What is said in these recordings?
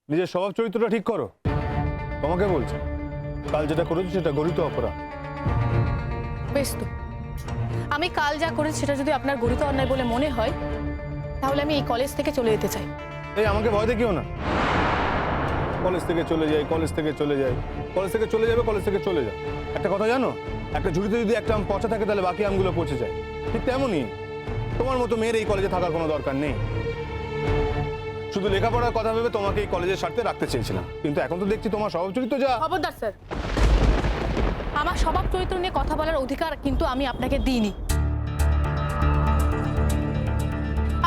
নিজের স্বভাব চরিত্রটা ঠিক করো। তোমাকে বলছি, কাল যেটা করেছো সেটা গরিত অপরাধ। বেশ তো, আমি কাল যা করেছি সেটা যদি আপনার গরিত অন্যায় বলে মনে হয় তাহলে আমি এই কলেজ থেকে চলে যেতে চাই। এই আমাকে ভয় দেখিও না। কলেজ থেকে চলে যাই, কলেজ থেকে চলে যাই, কলেজ থেকে চলে যাবে, কলেজ থেকে চলে যাও। একটা কথা জানো, একটা ঝুড়িতে যদি একটা আম পচা থাকে তাহলে বাকি আমগুলো পচে যায়। ঠিক তেমনই তোমার মতো মেয়ের এই কলেজে থাকার কোনো দরকার নেই। শুধু লেখাপড়ার কথা ভেবে তোমাকে এই কলেজের স্বার্থে রাখতে চেয়েছিলাম, কিন্তু এখন তো দেখছি তোমার স্বভাব চরিত্র যা। খবরদার স্যার, আমার স্বভাব চরিত্র নিয়ে কথা বলার অধিকার কিন্তু আমি আপনাকে দিইনি।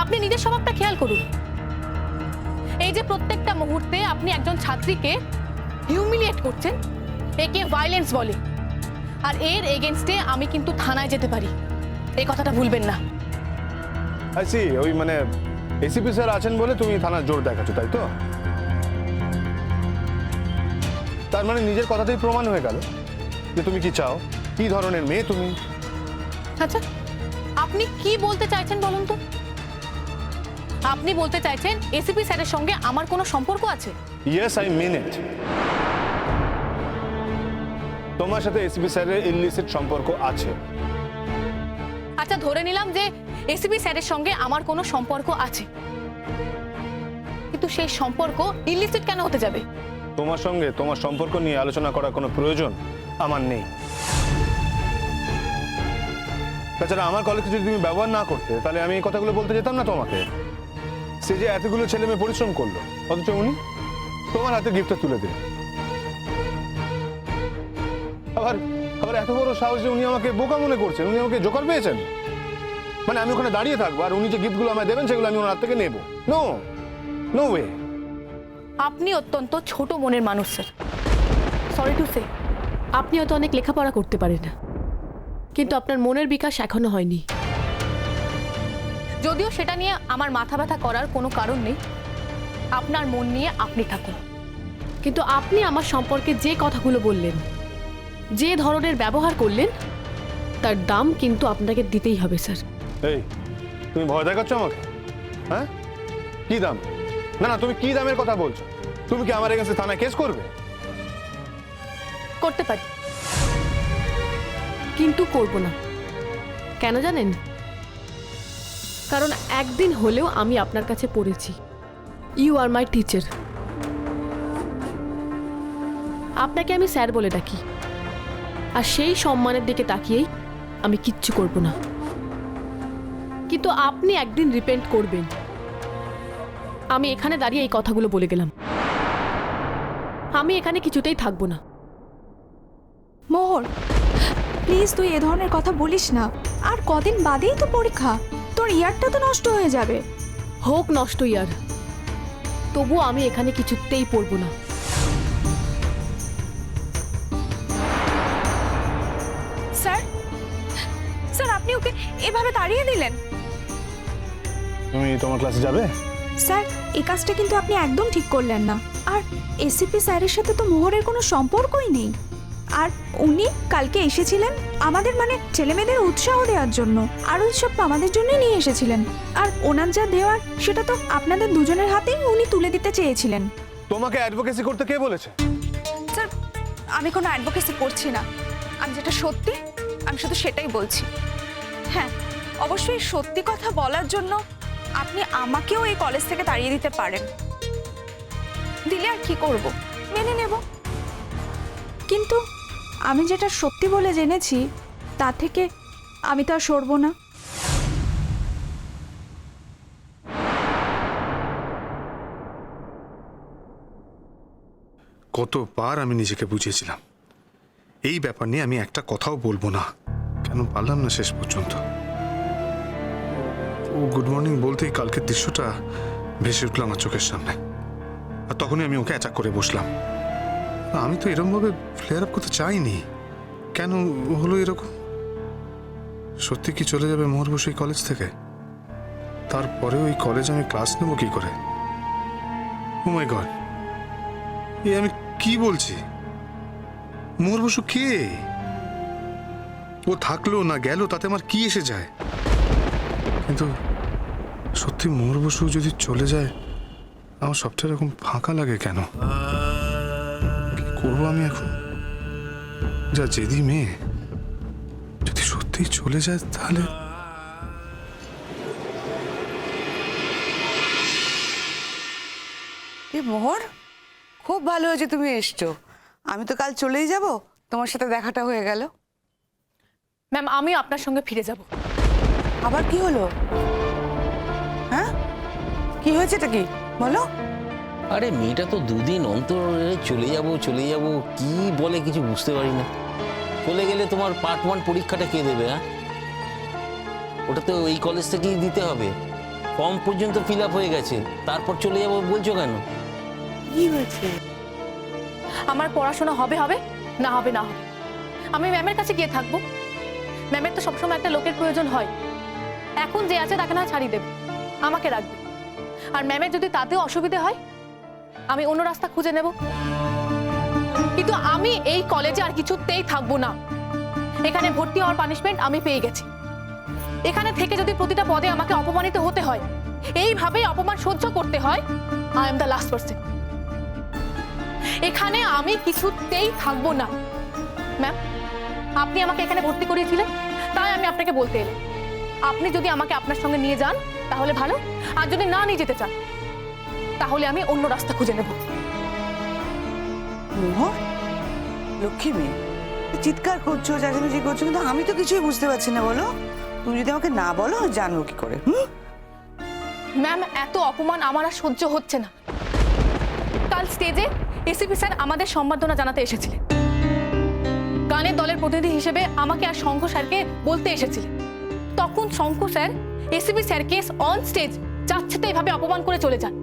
আপনি নিজের স্বভাবটা খেয়াল করুন। এই যে প্রত্যেকটা মুহূর্তে আপনি একজন ছাত্রীকে হিউমিলিয়েট করছেন, একে ভায়োলেন্স বলে। আর এর এগেইনস্টে আমি কিন্তু থানায় যেতে পারি, এই কথাটা ভুলবেন না। আছি ওই মানে এসিপি স্যার আছেন বলে তুমি থানার জোর দেখাচ্ছ, তাই তো? তার মানে নিজের কথাতেই প্রমাণ হয়ে গেল যে তুমি কি চাও, কি ধরনের মেয়ে তুমি। আচ্ছা, আপনি কি বলতে চাইছেন বলুন তো? আপনি বলতে চাইছেন এসিপি স্যারের সঙ্গে আমার কোনো সম্পর্ক আছে? ইয়েস, আই মিন ইট। তোমার সাথে এসিপি স্যারের ইলিসিট সম্পর্ক আছে। আচ্ছা, ধরে নিলাম যে এসিপি স্যারের সঙ্গে আমার কোনো সম্পর্ক আছে, কিন্তু সেই সম্পর্ক ইলিসিট কেন হতে যাবে? তোমার সঙ্গে তোমার সম্পর্ক নিয়ে আলোচনা করার কোনো প্রয়োজন আমার নেই। তাছাড়া আমার কলেজকে যদি তুমি ব্যবহার না করতে তাহলে আমি এই কথাগুলো বলতে যেতাম না তোমাকে। সে যে এতগুলো ছেলে মেয়ে পরিশ্রম করলো, অথচ উনি তোমার হাতে গিফটটা তুলে দিলেন। আবার আবার এত বড় সাহস যে উনি আমাকে বোকা মনে করছেন, উনি আমাকে জোকার পেয়েছেন। মানে আমি ওখানে দাঁড়িয়ে থাকবো আর উনি যে গিফটগুলো আমায় দেবেন সেগুলো আমি ওনার হাত থেকে নেবো? No, no way. আপনি অত্যন্ত ছোট মনের মানুষ স্যার। সরি টু সে, আপনি হয়তো অনেক লেখাপড়া করতে পারেন না, কিন্তু আপনার মনের বিকাশ এখনো হয়নি। যদিও সেটা নিয়ে আমার মাথা ব্যথা করার কোনো কারণ নেই, আপনার মন নিয়ে আপনি থাকুন। কিন্তু আপনি আমার সম্পর্কে যে কথাগুলো বললেন, যে ধরনের ব্যবহার করলেন, তার দাম কিন্তু আপনাকে দিতেই হবে স্যার। এই তুমি ভয় দেখাচ্ছ আমাকে? হ্যাঁ, কি দাম? না না, তুমি কি দামের কথা বলছো? তুমি কি আমার এগেন্সে থানায় কেস করবে? করতে পারি, কিন্তু করব না। কেন জানেন? কারণ একদিন হলেও আমি আপনার কাছে পড়েছি। You are my teacher. আপনাকে আমি স্যার বলে ডাকি, আর সেই সম্মানের দিকে তাকিয়েই আমি কিচ্ছু করব না। কিন্তু আপনি একদিন রিপেন্ট করবেন। আমি এখানে দাঁড়িয়ে এই কথাগুলো বলে গেলাম। আমি এখানে কিছুতেই থাকবো না। মোহর, প্লিজ তুই এ ধরনের কথা বলিস না। আর কদিন বাদেই তো পরীক্ষা, তোর ইয়ারটা তো নষ্ট হয়ে যাবে। হোক নষ্ট ইয়ার, তবু আমি এখানে কিছুতেই পড়বো না। স্যার, স্যার আপনি ওকে এভাবে তাড়িয়ে দিলেন? তুমি তোমার ক্লাসে যাবে? স্যার, এই কাজটা কিন্তু আপনি একদম ঠিক করলেন না। আর এসিপি স্যারের সাথে তো মোহরের কোনো সম্পর্কই নেই। আর উনি কালকে এসেছিলেন আমাদের মানে ছেলেমেয়েদের উৎসাহ দেওয়ার জন্য, আর ওই সব আমাদের জন্যই নিয়ে এসেছিলেন। আর ওনার যা দেওয়ার সেটা তো আপনাদের দুজনের হাতেই উনি তুলে দিতে চেয়েছিলেন। তোমাকে অ্যাডভোকেসি করতে কে বলেছে? স্যার, আমি কোনো অ্যাডভোকেসি করছি না। আমি যেটা সত্যি আমি শুধু সেটাই বলছি। হ্যাঁ, অবশ্যই সত্যি কথা বলার জন্য আপনি আমাকেও এই কলেজ থেকে তাড়িয়ে দিতে পারেন। দিলে আর কি করব, মেনে নেব। কিন্তু আমি যেটা সত্যি বলে জেনেছি তা থেকে আমি তো আর সরব না। কতবার আমি নিজেকে বুঝিয়েছিলাম এই ব্যাপার নিয়ে আমি একটা কথাও বলবো না, কেন পারলাম না শেষ পর্যন্ত। ও গুড মর্নিং বলতেই কালকের দৃশ্যটা ভেসে উঠলো আমার চোখের সামনে, আর তখনই আমি ওকে অ্যাটাক করে বসলাম। আমি তো এরকম ভাবে ফ্লেয়ার আপ করতে চাইনি, কেন হলো এরকম? সত্যি কি চলে যাবে মোহর বসু এই কলেজ থেকে? তারপরে ওই কলেজে আমি ক্লাস নেবো কি করে? ও মাই গড, এ আমি কি বলছি? মোহর বসু কে? ও থাকলো না গেল তাতে আমার কি এসে যায়? কিন্তু সত্যি মোহর বসু যদি চলে যায় আমার সবটা এরকম ফাঁকা লাগে কেন? কি করবো আমি এখন? যা জেদি মেয়ে, যদি সত্যিই চলে যায় তাহলে এ মোহর, খুব ভালো হয়েছে তুমি এসছো। আমি তো কাল চলেই যাব, তোমার সাথে দেখাটা হয়ে গেল। ম্যাম আমি আপনার সঙ্গে ফিরে যাব। আবার কি হলো? হ্যাঁ, কি হয়েছে এটা কি বলো? আরে মেয়েটা তো দুদিন অন্তর চলে যাব কি বলে কিছু বুঝতে পারি না। চলে গেলে তোমার পার্ট 1 পরীক্ষাটা কে দেবে? হ্যাঁ, ওটা তো এই কলেজ থেকেই দিতে হবে। ফর্ম পর্যন্ত ফিল আপ হয়ে গেছে, তারপর চলে যাব বলছো কেন? কি হয়েছে? আমার পড়াশোনা হবে হবে, না হবে না হবে। আমি ম্যামের কাছে গিয়ে থাকবো। ম্যামের তো সবসময় একটা লোকের প্রয়োজন হয়। এখন যে আছে তাকে না ছাড়িয়ে দেবে, আমাকে রাখবে। আর ম্যামের যদি তাতেও অসুবিধে হয়, আমি অন্য রাস্তা খুঁজে নেব। কিন্তু আমি এই কলেজে আর কিছুতেই থাকবো না। এখানে ভর্তি হওয়ার পানিশমেন্ট আমি পেয়ে গেছি। এখানে থেকে যদি প্রতিটা পদে আমাকে অপমানিত হতে হয়, এইভাবেই অপমান সহ্য করতে হয়, I am the last person. এখানে আমি কিছুতেই থাকবো না। ম্যাম, আপনি আমাকে এখানে ভর্তি করিয়েছিলেন, তাই আমি আপনাকে বলতে এলাম। আপনি যদি আমাকে আপনার সঙ্গে নিয়ে যান তাহলে ভালো, আর যদি না নিয়ে যেতে চান তাহলে আমি অন্য রাস্তা খুঁজে নেব। মোহর, লক্ষ্মী মেয়ে, চিৎকার করছো, চেঁচামেচি করছো, কিন্তু আমি তো কিছুই বুঝতে পারছি না। বলো, তুমি যদি আমাকে না বলো আমি জানবো কি করে? ম্যাম, এত অপমান আমার আর সহ্য হচ্ছে না। কাল স্টেজে এসিপি স্যার আমাদের সম্বর্ধনা জানাতে এসেছিলেন। গানের দলের প্রতিনিধি হিসেবে আমাকে আর শঙ্খ স্যারকে বলতে এসেছিলেন। তখন শঙ্খ স্যার এসিপি স্যারকে অন স্টেজ যাচ্ছে তো এইভাবে অপমান করে চলে যান।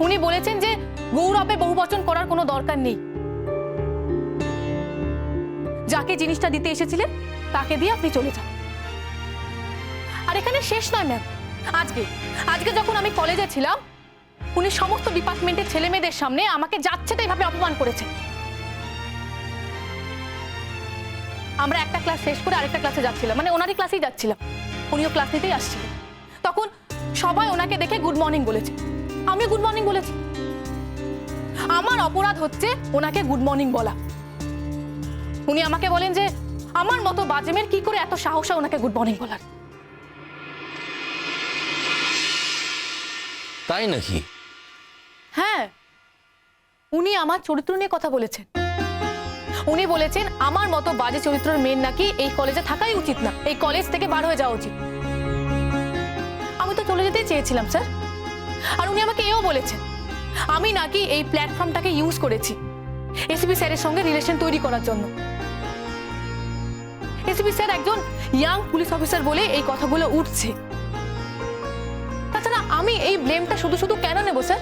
উনি বলেছেন যে গৌরবে বহুবচন করার কোনো দরকার নেই। যাকে জিনিসটা দিতে এসেছিলেন তাকে দিয়ে আপনি চলে যান। আর এখানে শেষ নয় ম্যাম, আজকে যখন আমি কলেজে ছিলাম, উনি সমস্ত ডিপার্টমেন্টের ছেলে মেয়েদের সামনে আমাকে যাচ্ছে তো এইভাবে অপমান করেছেন। আমরা একটা ক্লাস শেষ করে আরেকটা ক্লাসে যাচ্ছিলাম, মানে ওনারই ক্লাসেই যাচ্ছিলাম, উনিও ক্লাস নিতেই আসছিলেন। তখন সবাই ওনাকে দেখে গুড মর্নিং বলেছে, আমি গুড মর্নিং বলেছি। আমার অপরাধ হচ্ছে ওনাকে গুড মর্নিং বলা। উনি আমাকে বলেন যে আমার মতো বাজেমের কি করে এত সাহস হয় ওনাকে গুড মর্নিং বলার। তাই নাকি? হ্যাঁ, উনি আমার চরিত্র নিয়ে কথা বলেছেন। উনি বলেছেন আমার মতো বাজে চরিত্রের মেয়ের নাকি এই কলেজে থাকাই উচিত না, এই কলেজ থেকে বার হয়ে যাওয়া উচিত। আমি তো চলে যেতেই চেয়েছিলাম স্যার। আর উনি আমাকে এও বলেছেন আমি নাকি এই প্ল্যাটফর্মটাকে ইউজ করেছি এসিপি স্যারের সঙ্গে রিলেশন তৈরি করার জন্য। এসিপি স্যার একজন ইয়াং পুলিশ অফিসার বলে এই কথাগুলো উঠছে। তাছাড়া আমি এই ব্লেমটা শুধু শুধু কেন নেব স্যার?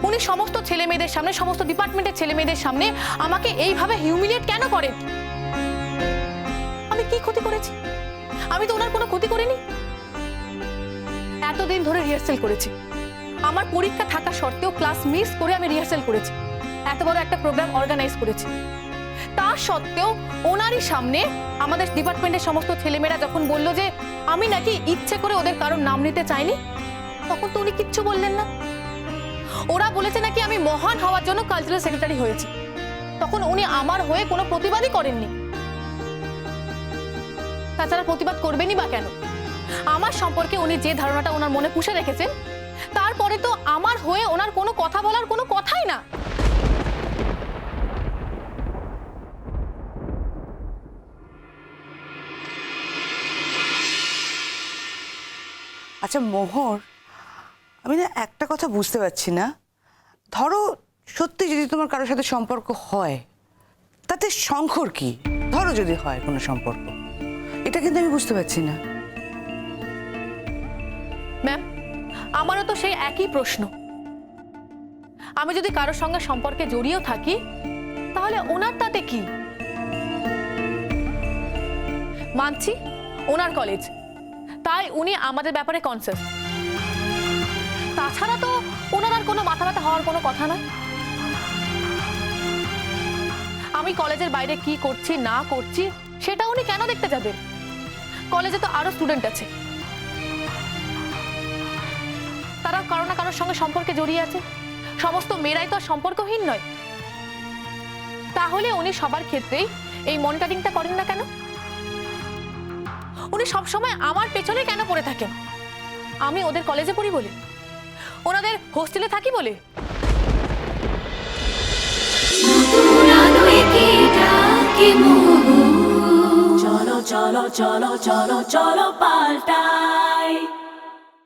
উনি সমস্ত ছেলে মেয়েদের সামনে, সমস্ত ডিপার্টমেন্টের ছেলে মেয়েদের সামনে আমাকে এইভাবে হিউমিলিয়েট কেন করেন? আমি কি ক্ষতি করেছি? আমি তো ওনার কোনো ক্ষতি করিনি। এতদিন ধরে রিহার্সেল করেছি, আমার পরীক্ষা থাকা সত্ত্বেও ক্লাস মিস করে আমি রিহার্সেল করেছি, এত বড় একটা প্রোগ্রাম অর্গানাইজ করেছি। তা সত্ত্বেও ওনারই সামনে আমাদের ডিপার্টমেন্টের সমস্ত ছেলেমেয়েরা যখন বললো যে আমি নাকি ইচ্ছে করে ওদের কারোর নাম নিতে চাইনি, তখন তো উনি কিচ্ছু বললেন না। ওরা বলেছে নাকি আমি মহান হওয়ার জন্য কালচারাল সেক্রেটারি হয়েছি, তখন উনি আমার হয়ে কোনো প্রতিবাদই করেননি। তাছাড়া প্রতিবাদ করবেনই বা কেন? আমার সম্পর্কে উনি যে ধারণাটা ওনার মনে পুষে রেখেছেন, তারপরে তো আমার হয়ে ওনার কোনো কথা বলার কোনো কথাই না। আচ্ছা মোহর, আমি না একটা কথা বুঝতে পারছি না। ধরো সত্যি যদি তোমার কারোর সাথে সম্পর্ক হয়, তাতে শঙ্কর কি? ধরো যদি হয় কোনো সম্পর্ক, এটা কিন্তু আমি বুঝতে পারছি না। ম্যাম, আমারও তো সেই একই প্রশ্ন। আমি যদি কারোর সঙ্গে সম্পর্কে জড়িয়েও থাকি, তাহলে ওনার তাতে কি? মানছি ওনার কলেজ, তাই উনি আমাদের ব্যাপারে কনসার্ন। তাছাড়া তো ওনার আর কোনো মাথা ব্যথা হওয়ার কোনো কথা নয়। আমি কলেজের বাইরে কি করছি না করছি সেটা উনি কেন দেখতে যাবেন? কলেজে তো আরো স্টুডেন্ট আছে। তারা কারো না কারোর সঙ্গে সম্পর্কে জড়িয়ে আছে। সমস্ত মেয়েরাই তো আর সম্পর্কহীন নয়। তাহলে উনি সবার ক্ষেত্রেই এই মনিটরিংটা করেন না কেন? উনি সবসময় আমার পেছনে কেন পড়ে থাকেন? আমি ওদের কলেজে পড়ি বলে, ওনাদের হোস্টেলে থাকি বলে? চলো চলো চলো চলো চলো পাল্টাই